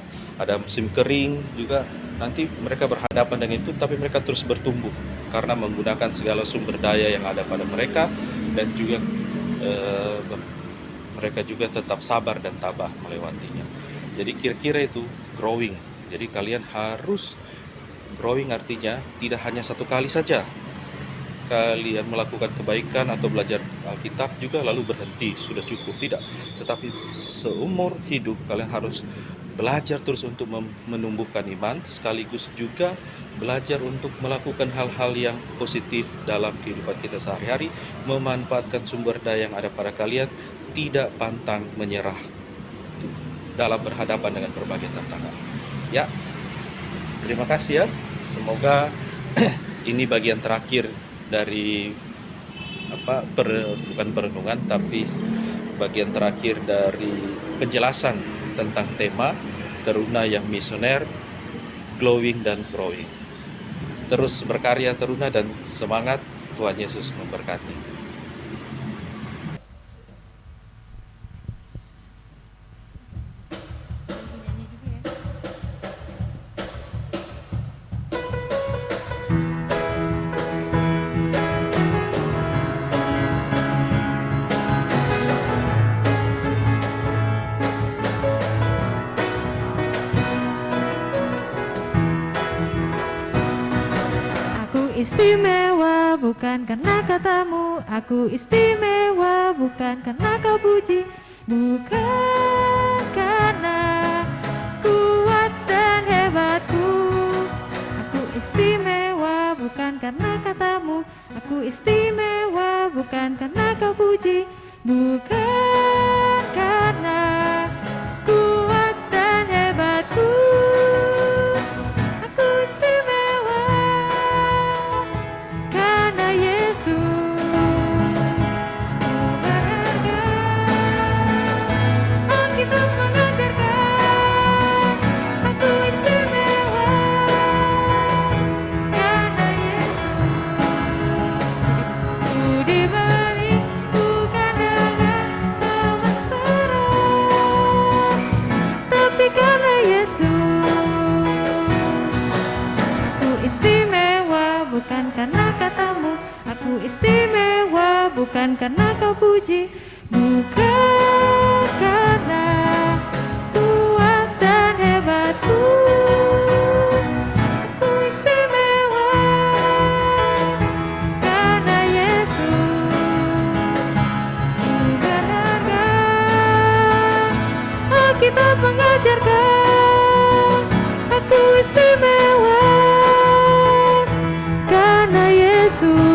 musim kering juga. Nanti mereka berhadapan dengan itu, tapi mereka terus bertumbuh karena menggunakan segala sumber daya yang ada pada mereka, dan juga mereka juga tetap sabar dan tabah melewatinya. Jadi kira-kira itu growing. Jadi kalian harus growing, artinya tidak hanya satu kali saja kalian melakukan kebaikan atau belajar Alkitab juga lalu berhenti, sudah cukup. Tidak, tetapi seumur hidup kalian harus belajar terus untuk menumbuhkan iman, sekaligus juga belajar untuk melakukan hal-hal yang positif dalam kehidupan kita sehari-hari, memanfaatkan sumber daya yang ada pada kalian, tidak pantang menyerah dalam berhadapan dengan berbagai tantangan. Ya, terima kasih ya. Semoga ini bagian terakhir dari bukan perenungan, tapi bagian terakhir dari penjelasan tentang tema Teruna yang Misioner, Glowing dan Growing. Terus berkarya Teruna dan semangat. Tuhan Yesus memberkati. Istimewa bukan karena katamu, aku istimewa bukan karena kau puji, bukan karena kuat dan hebatku. Aku istimewa bukan karena katamu, aku istimewa bukan karena kau puji, bukan karena kuat dan hebatku. Bukan karena kau puji, bukan karena kuat dan hebatku. Aku istimewa karena Yesus. Ku berharga, Alkitab mengajarkan. Aku istimewa karena Yesus.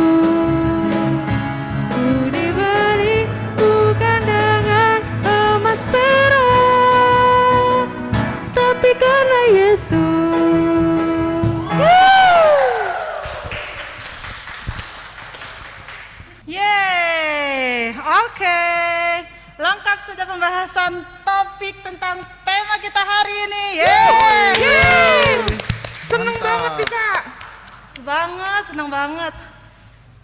Yeay, oke. Lengkap sudah pembahasan topik tentang tema kita hari ini. Yeay. Seneng banget nih Kak. Seneng banget.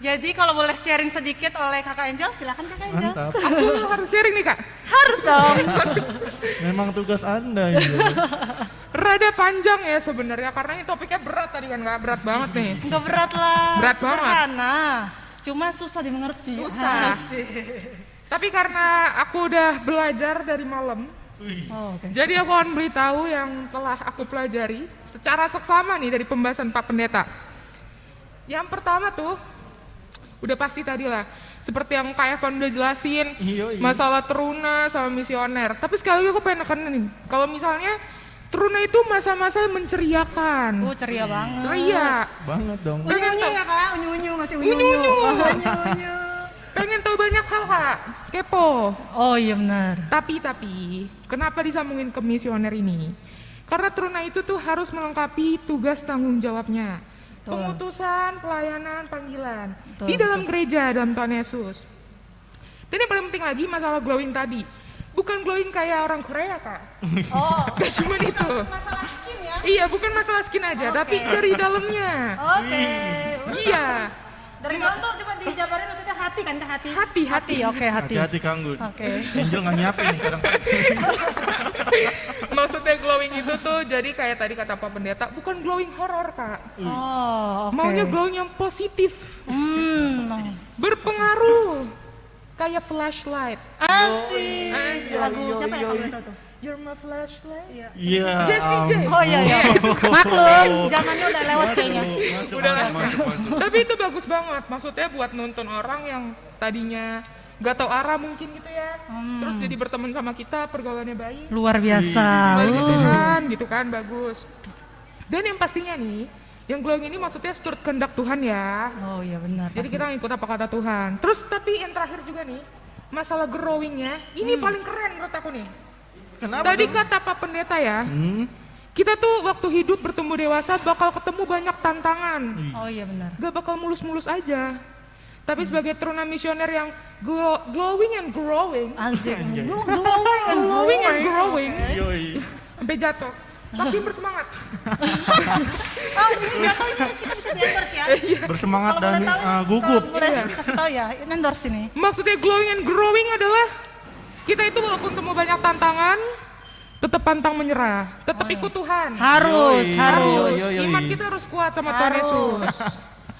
Jadi kalau boleh sharing sedikit oleh Kakak Angel, silakan Kakak Angel. Mantap. Aku harus sharing nih Kak. Harus dong. Memang tugas Anda ini. rada panjang ya sebenarnya karena ini topiknya berat tadi kan, nggak berat banget nih. Enggak berat lah. Berat banget. Sederhana. Cuma susah dimengerti. Susah. Tapi karena aku udah belajar dari malam, Oh, oke. jadi aku akan beritahu yang telah aku pelajari secara seksama nih dari pembahasan Pak Pendeta. Yang pertama tuh, udah pasti tadi lah, seperti yang Kak Evan udah jelasin, masalah teruna sama misioner. Tapi sekali lagi aku pengen nekenin, kalau misalnya teruna itu masa-masa menceriakan. Ceria banget. Ceria. Banget dong. Unyu-unyu ya kak, unyu-unyu masih Unyu-unyu. Unyu-unyu. Pengen tahu banyak hal Kak, kepo. Oh iya benar. Tapi, kenapa disambungin ke misioner ini? Karena teruna itu tuh harus melengkapi tugas tanggung jawabnya. Pengutusan, pelayanan, panggilan. Di dalam gereja, dalam Tuhan Yesus. Dan yang paling penting lagi masalah glowing tadi. Bukan glowing kayak orang Korea Kak. Oh. Gak cuma itu. Masalah skin ya? Iya, bukan masalah skin aja, tapi dari dalamnya. Oke. Iya. Dari dalam tuh coba dijabarin maksudnya hati kan, hati. Hati. Oke, hati. Hati-hati Kang Gun. Oke. Angel nggak nyiapin nih kadang. Maksudnya glowing itu tuh jadi kayak tadi kata Pak Pendeta, bukan glowing horor Kak. Oh, oke. Maunya glowing yang positif, Nice. berpengaruh, kayak flashlight. Asik. Lagu siapa ya kalau tahu tuh? You're my flashlight. Iya. Jessie J. Oh iya. Maklum, zamannya udah lewat kayaknya. Udah lah. Tapi itu bagus banget. Maksudnya buat nonton orang yang tadinya gak tahu arah mungkin gitu ya. Terus jadi berteman sama kita, pergaulannya baik. Luar biasa. Balik ke Tuhan gitu kan, bagus. Dan yang pastinya nih, yang glowing ini maksudnya steward kehendak Tuhan ya. Oh iya benar. Jadi kita ngikut apa kata Tuhan. Terus tapi yang terakhir juga nih, masalah growingnya, ini paling keren menurut aku nih. Kenapa? Tadi kata Pak Pendeta ya, kita tuh waktu hidup bertumbuh dewasa bakal ketemu banyak tantangan. Oh iya benar. Gak bakal mulus-mulus aja. Tapi sebagai teruna misioner yang glowing and growing, Asik. glowing and growing, Yoi. sampai jatuh. Saking bersemangat. Oh ini jatuh ini kita bisa di-endorse ya. Bersemangat Kalau dan boleh tahu, gugup. Boleh kasih tahu ya, ini endorse ini. Maksudnya glowing and growing adalah kita itu walaupun ketemu banyak tantangan, tetap pantang menyerah, tetap ikut Tuhan. Harus. Yoi. Iman kita harus kuat sama Tuhan Yesus.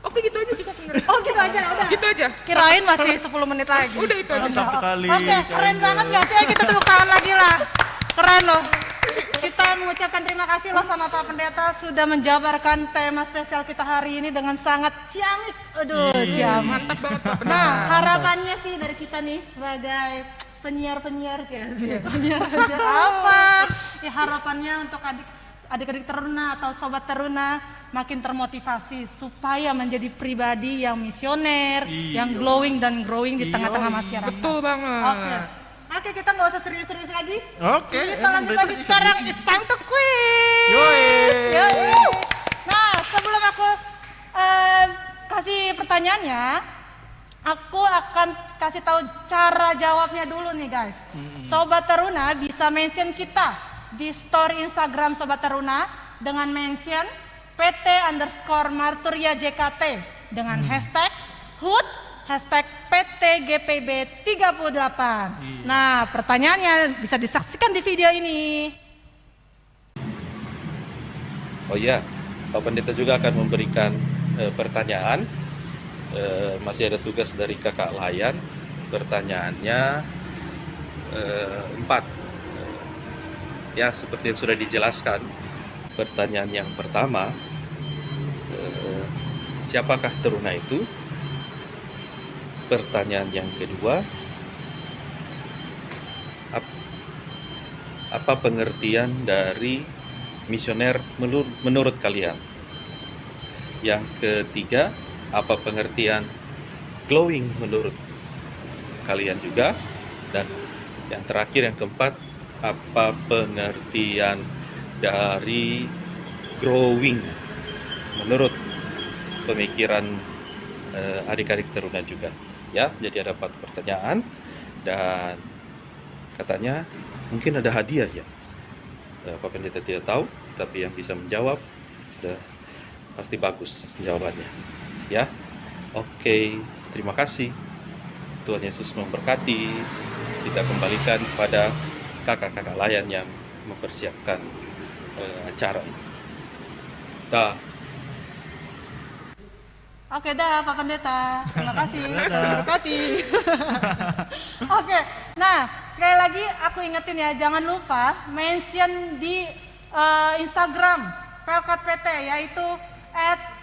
Oke gitu aja sih Kak sebenarnya. Oh gitu aja, udah. Gitu aja. Kirain masih 10 menit lagi. Udah itu aja. Mantap sekali. Oke, keren banget gak sih? Kita tepuk tangan lagi lah. Keren loh. Kita mengucapkan terima kasih loh sama Pak Pendeta sudah menjabarkan tema spesial kita hari ini dengan sangat ciamik. Aduh, ciamik. Mantap banget Pak Pendeta. Nah, harapannya sih dari kita nih sebagai penyiar-penyiar apa? Ya harapannya untuk adik-adik teruna atau sobat teruna makin termotivasi supaya menjadi pribadi yang misioner, yang glowing dan growing di tengah-tengah masyarakat. Betul banget. Oke, kita nggak usah serius-serius lagi. Oke. Kita lanjut lagi sekarang. It's time to quiz. Yoi. Nah, sebelum aku kasih pertanyaannya, aku akan kasih tahu cara jawabnya dulu nih guys. Sobat Teruna bisa mention kita di story Instagram Sobat Teruna dengan mention PT_Marturia JKT dengan hashtag HUT, hashtag PTGPB38. Nah, pertanyaannya bisa disaksikan di video ini. Oh iya, Pak Pendeta juga akan memberikan pertanyaan. Masih ada tugas dari kakak Layan. Pertanyaannya 4. Ya, seperti yang sudah dijelaskan. Pertanyaan yang pertama, siapakah teruna itu? Pertanyaan yang kedua, apa pengertian dari misioner menurut kalian? Yang ketiga, apa pengertian glowing menurut kalian juga? Dan yang terakhir, yang keempat, apa pengertian dari growing menurut pemikiran adik-adik teruna juga? Ya, jadi ada 4 pertanyaan dan katanya mungkin ada hadiah ya. Pak Pendeta tidak tahu, tapi yang bisa menjawab sudah pasti bagus jawabannya. Ya, oke, terima kasih. Tuhan Yesus memberkati. Kita kembalikan kepada kakak-kakak Layan yang mempersiapkan acara ini. Dah. Oke dah Pak Pendeta, terima kasih, berkati. Oke, nah sekali lagi aku ingetin ya, jangan lupa mention di Instagram Pelkat PT, yaitu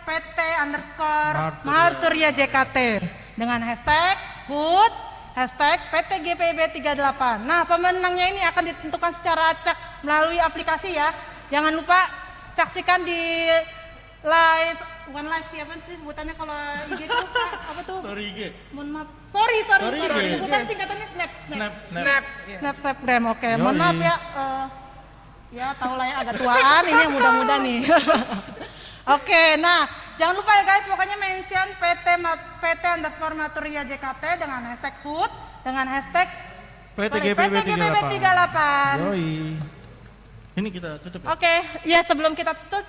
@pt_marturiajkt dengan hashtag HUT, hashtag PTGPIB38. Nah pemenangnya ini akan ditentukan secara acak melalui aplikasi ya. Jangan lupa saksikan di live, bukan live siapa sih sebutannya kalau IG itu apa tuh? Sorry IG. Mohon maaf. Sorry. Sebutan singkatannya Snapgram. Oke, mohon maaf ya. Ya tahu lah ya agak tuaan ini yang muda-muda nih. Oke, nah jangan lupa ya guys, pokoknya mention PT_Marturiajkt dengan hashtag HUT dengan hashtag PTGPIB38. Yoi. Ini kita tutup ya? Oke, ya sebelum kita tutup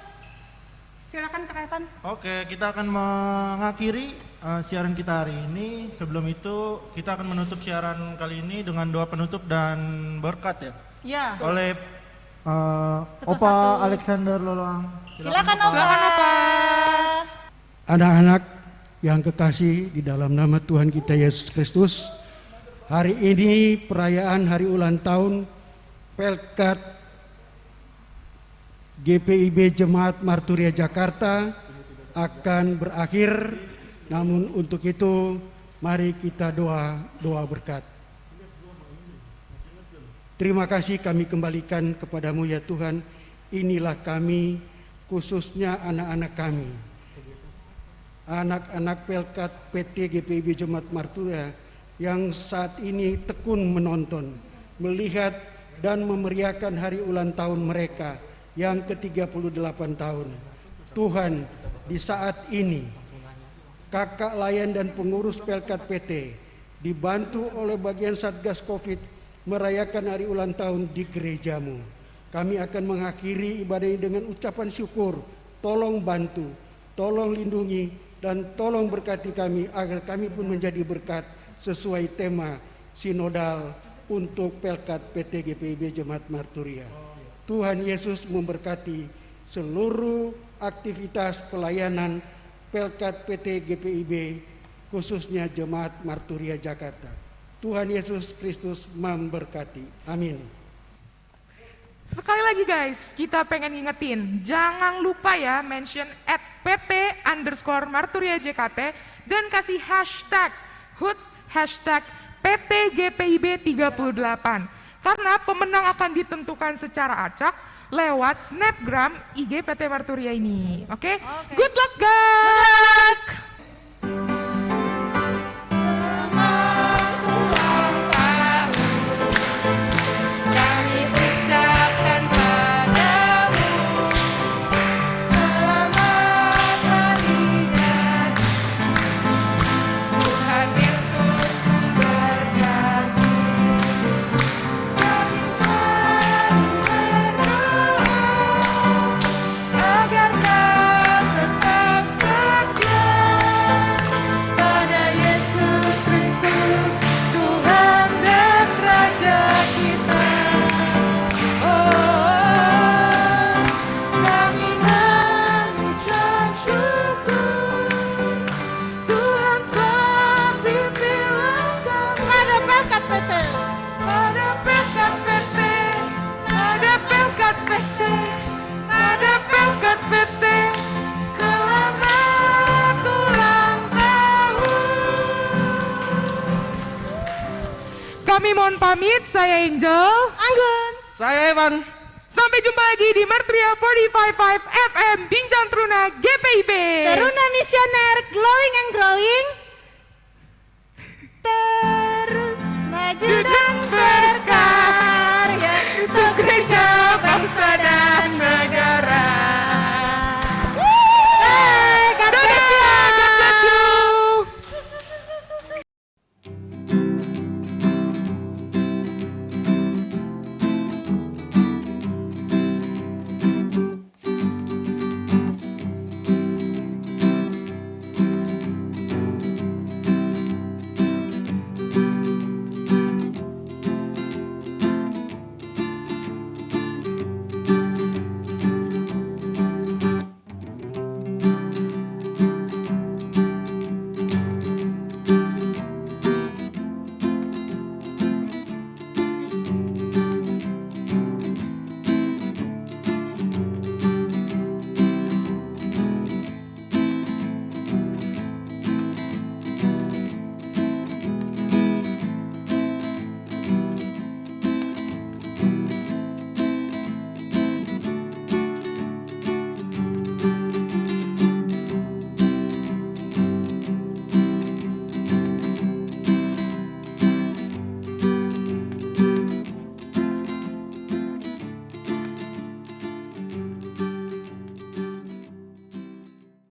silakan Kak Evan. Oke, kita akan mengakhiri siaran kita hari ini. Sebelum itu kita akan menutup siaran kali ini dengan doa penutup dan berkat ya. Ya. Oleh Opa Alexander Loloang. Silakan Opa. Anak-anak yang kekasih di dalam nama Tuhan kita Yesus Kristus, hari ini perayaan hari ulang tahun Pelkat GPIB Jemaat Marturia Jakarta akan berakhir. Namun untuk itu mari kita doa berkat. Terima kasih kami kembalikan kepadamu ya Tuhan. Inilah kami, khususnya anak-anak kami, anak-anak Pelkat PT GPIB Jemaat Marturia yang saat ini tekun menonton, melihat dan memeriahkan hari ulang tahun mereka yang ke-38 tahun. Tuhan, di saat ini kakak layan dan pengurus Pelkat PT dibantu oleh bagian Satgas Covid merayakan hari ulang tahun di gerejamu. Kami akan mengakhiri ibadah ini dengan ucapan syukur. Tolong bantu, tolong lindungi, dan tolong berkati kami agar kami pun menjadi berkat sesuai tema sinodal untuk Pelkat PT GPIB Jemaat Marturia. Tuhan Yesus memberkati seluruh aktivitas pelayanan Pelkat PT GPIB, khususnya Jemaat Marturia Jakarta. Tuhan Yesus Kristus memberkati. Amin. Sekali lagi guys, kita pengen ngingetin, jangan lupa ya mention @pt_Marturiajkt dan kasih hashtag HUT, hashtag PTGPIB38. Karena pemenang akan ditentukan secara acak lewat Snapgram IG PT Marturia ini. Oke? Good luck guys! Kami mohon pamit, saya Angel, Anggun, saya Evan. Sampai jumpa lagi di Marturia 455 FM Bincang Teruna GPIB. Teruna Misioner Glowing and Growing.